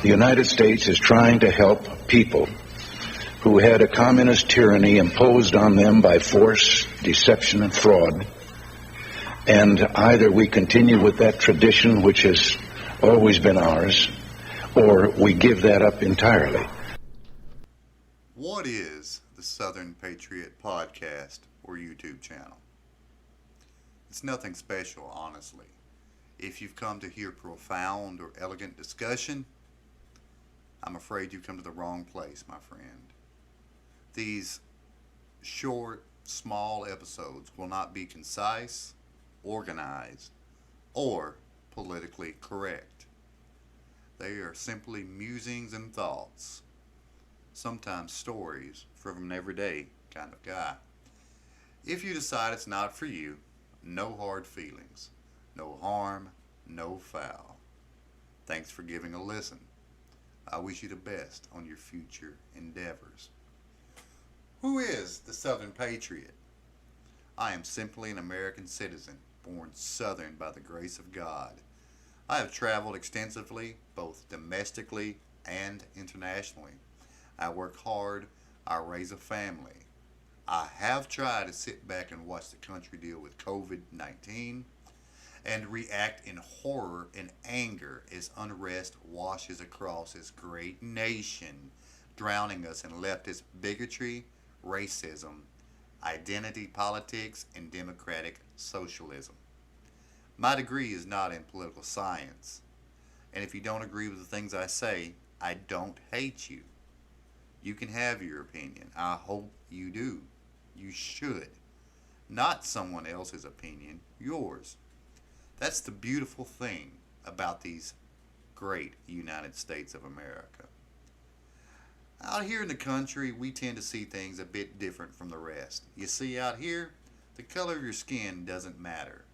The United States is trying to help people who had a communist tyranny imposed on them by force, deception, and fraud. And either we continue with that tradition, which has always been ours, or we give that up entirely. What is the Southern Patriot podcast or YouTube channel? It's nothing special, honestly. If you've come to hear profound or elegant discussion, I'm afraid you've come to the wrong place, my friend. These short, small episodes will not be concise, organized, or politically correct. They are simply musings and thoughts, sometimes stories from an everyday kind of guy. If you decide it's not for you, no hard feelings, no harm, no foul. Thanks for giving a listen. I wish you the best on your future endeavors. Who is the Southern Patriot? I am simply an American citizen, born Southern by the grace of God. I have traveled extensively, both domestically and internationally. I work hard. I raise a family. I have tried to sit back and watch the country deal with COVID-19 and react in horror and anger as unrest washes across this great nation, drowning us in leftist bigotry, racism, identity politics, and democratic socialism. My degree is not in political science, and if you don't agree with the things I say, I don't hate you. You can have your opinion. I hope you do. You should. Not someone else's opinion, yours. That's the beautiful thing about these great United States of America. Out here in the country, we tend to see things a bit different from the rest. You see, out here, the color of your skin doesn't matter.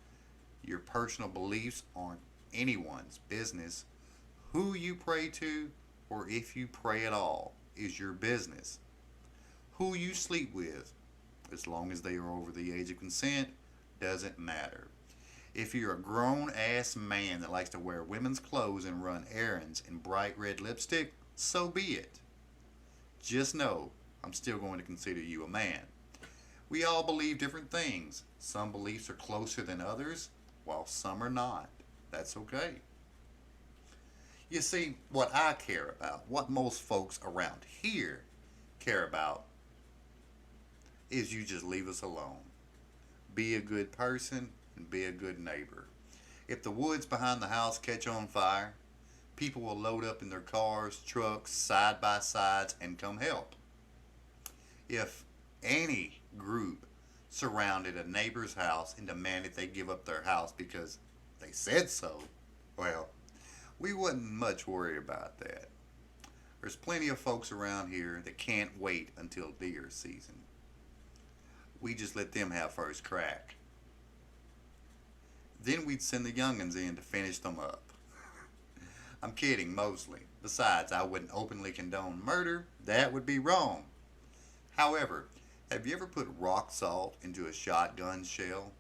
Your personal beliefs aren't anyone's business. Who you pray to, or if you pray at all, is your business. Who you sleep with, as long as they are over the age of consent, doesn't matter. If you're a grown-ass man that likes to wear women's clothes and run errands in bright red lipstick, so be it. Just know, I'm still going to consider you a man. We all believe different things. Some beliefs are closer than others, while some are not. That's okay. You see, what I care about, what most folks around here care about, is you just leave us alone. Be a good person and be a good neighbor. If the woods behind the house catch on fire, people will load up in their cars, trucks, side-by-sides, and come help. If any group surrounded a neighbor's house and demanded they give up their house because they said so, well, we wouldn't much worry about that. There's plenty of folks around here that can't wait until deer season. We just let them have first crack. Then we'd send the young'uns in to finish them up. I'm kidding, mostly. Besides, I wouldn't openly condone murder. That would be wrong. However, have you ever put rock salt into a shotgun shell?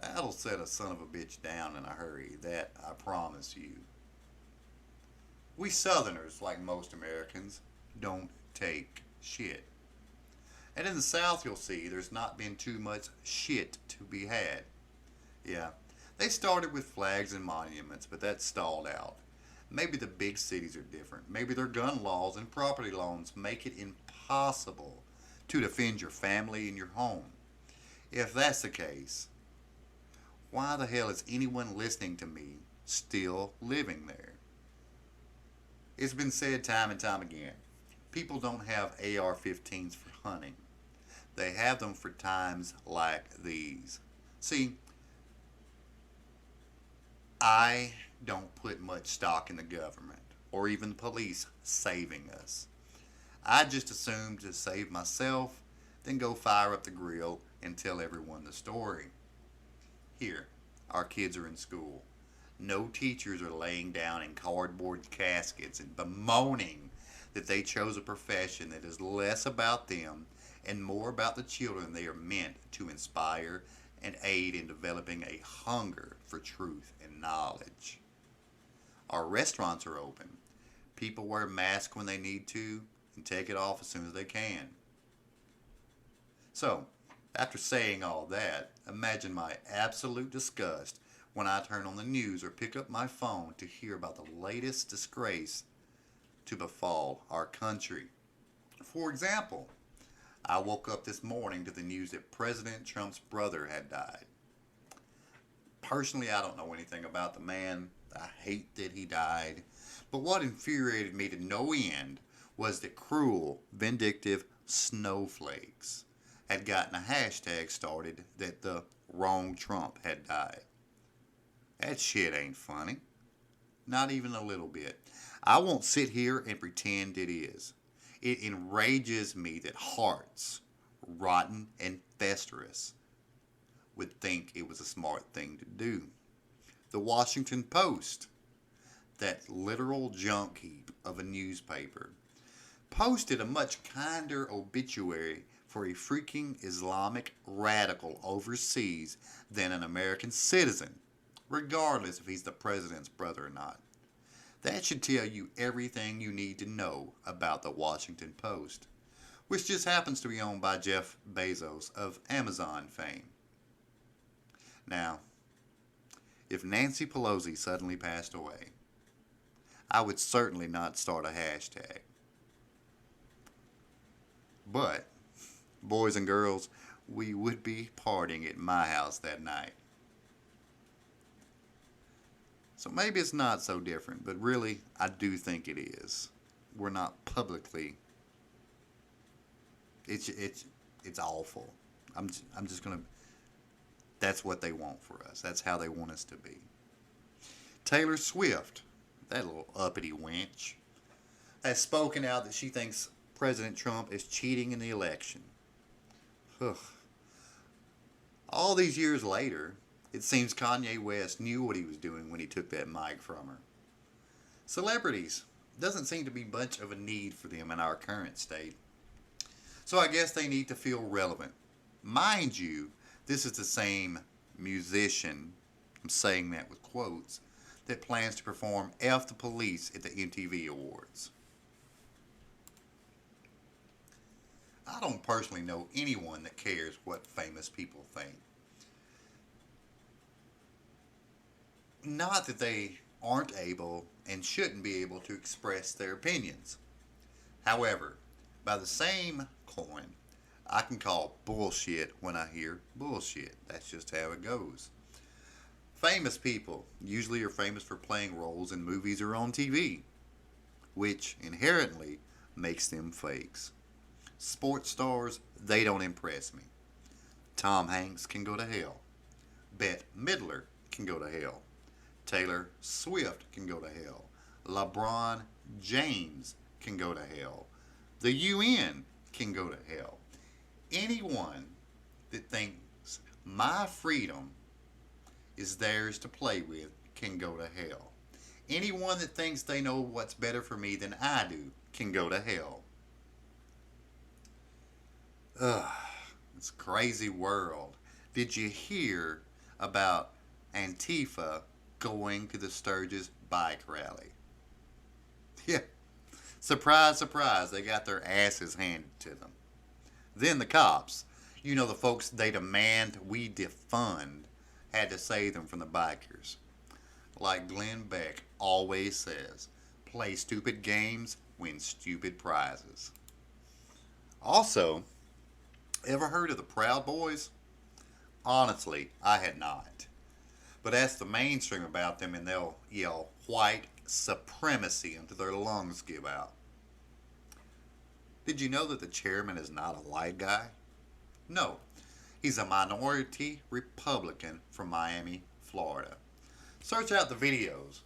That'll set a son of a bitch down in a hurry, that I promise you. We Southerners, like most Americans, don't take shit. And in the South, you'll see, there's not been too much shit to be had. Yeah, they started with flags and monuments, but that stalled out. Maybe the big cities are different. Maybe their gun laws and property laws make it impossible to defend your family and your home. If that's the case, why the hell is anyone listening to me still living there? It's been said time and time again, people don't have AR-15s for hunting. They have them for times like these. See, I don't put much stock in the government or even the police saving us. I just assume to save myself, then go fire up the grill and tell everyone the story. Here, our kids are in school. No teachers are laying down in cardboard caskets and bemoaning that they chose a profession that is less about them and more about the children they are meant to inspire and aid in developing a hunger for truth and knowledge. Our restaurants are open. People wear masks when they need to and take it off as soon as they can. So, after saying all that, imagine my absolute disgust when I turn on the news or pick up my phone to hear about the latest disgrace to befall our country. For example, I woke up this morning to the news that President Trump's brother had died. Personally, I don't know anything about the man. I hate that he died. But what infuriated me to no end was that cruel, vindictive snowflakes had gotten a hashtag started that the wrong Trump had died. That shit ain't funny. Not even a little bit. I won't sit here and pretend it is. It enrages me that hearts, rotten and festering, would think it was a smart thing to do. The Washington Post, that literal junk heap of a newspaper, posted a much kinder obituary for a freaking Islamic radical overseas than an American citizen, regardless if he's the president's brother or not. That should tell you everything you need to know about the Washington Post, which just happens to be owned by Jeff Bezos of Amazon fame. Now, if Nancy Pelosi suddenly passed away, I would certainly not start a hashtag. But, boys and girls, we would be partying at my house that night. So maybe it's not so different, but really, I do think it is. We're not publicly. It's awful. I'm just gonna. That's what they want for us. That's how they want us to be. Taylor Swift, that little uppity wench, has spoken out that she thinks President Trump is cheating in the election. Ugh. All these years later, it seems Kanye West knew what he was doing when he took that mic from her. Celebrities, doesn't seem to be much of a need for them in our current state. So I guess they need to feel relevant. Mind you, this is the same musician, I'm saying that with quotes, that plans to perform F the Police at the MTV Awards. I don't personally know anyone that cares what famous people think. Not that they aren't able and shouldn't be able to express their opinions. However, by the same coin, I can call bullshit when I hear bullshit. That's just how it goes. Famous people usually are famous for playing roles in movies or on TV, which inherently makes them fakes. Sports stars, they don't impress me. Tom Hanks can go to hell. Bette Midler can go to hell. Taylor Swift can go to hell. LeBron James can go to hell. The UN can go to hell. Anyone that thinks my freedom is theirs to play with can go to hell. Anyone that thinks they know what's better for me than I do can go to hell. Ugh, it's a crazy world. Did you hear about Antifa going to the Sturgis bike rally? Yeah. Surprise, surprise, they got their asses handed to them. Then the cops, you know, the folks they demand we defund, had to save them from the bikers. Like Glenn Beck always says, play stupid games, win stupid prizes. Also, ever heard of the Proud Boys? Honestly, I had not. But ask the mainstream about them and they'll yell white supremacy until their lungs give out. Did you know that the chairman is not a white guy? No, he's a minority Republican from Miami, Florida. Search out the videos.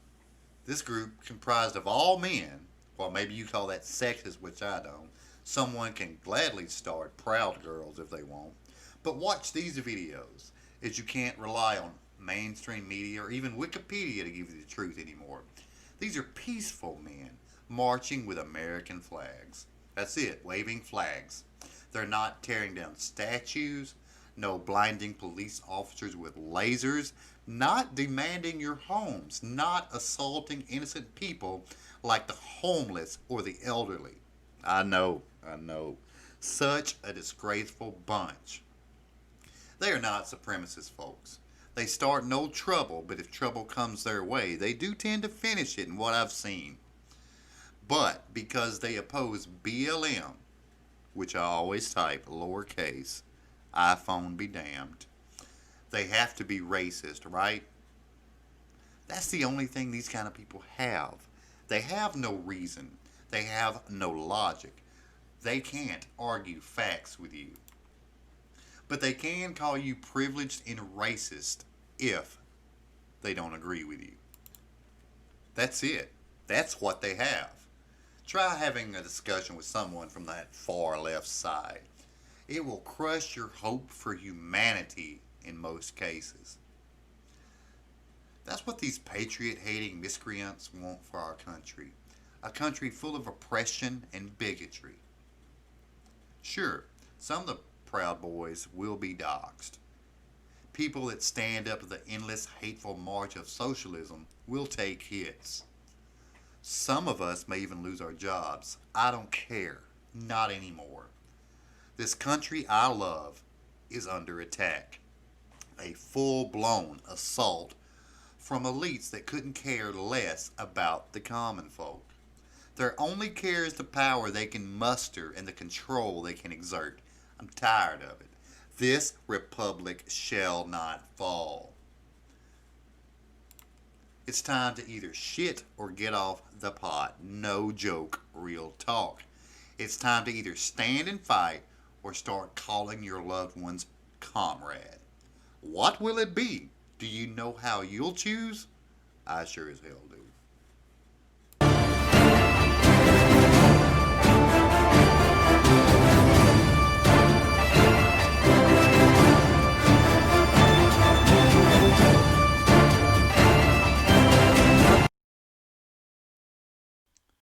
This group, comprised of all men, well, maybe you call that sexist, which I don't. Someone can gladly start Proud Girls if they want. But watch these videos, as you can't rely on mainstream media or even Wikipedia to give you the truth anymore. These are peaceful men marching with American flags. That's it, waving flags. They're not tearing down statues, no blinding police officers with lasers, not demanding your homes, not assaulting innocent people like the homeless or the elderly. I know. Such a disgraceful bunch. They are not supremacist folks. They start no trouble, but if trouble comes their way, they do tend to finish it in what I've seen. But because they oppose BLM, which I always type lowercase, iPhone be damned, they have to be racist, right? That's the only thing these kind of people have. They have no reason. They have no logic. They can't argue facts with you. But they can call you privileged and racist if they don't agree with you. That's it. That's what they have. Try having a discussion with someone from that far left side. It will crush your hope for humanity in most cases. That's what these patriot-hating miscreants want for our country. A country full of oppression and bigotry. Sure, some of the Proud Boys will be doxxed. People that stand up to the endless hateful march of socialism will take hits. Some of us may even lose our jobs. I don't care. Not anymore. This country I love is under attack. A full-blown assault from elites that couldn't care less about the common folk. Their only care is the power they can muster and the control they can exert. I'm tired of it. This republic shall not fall. It's time to either shit or get off the pot. No joke, real talk. It's time to either stand and fight or start calling your loved ones comrade. What will it be? Do you know how you'll choose? I sure as hell do.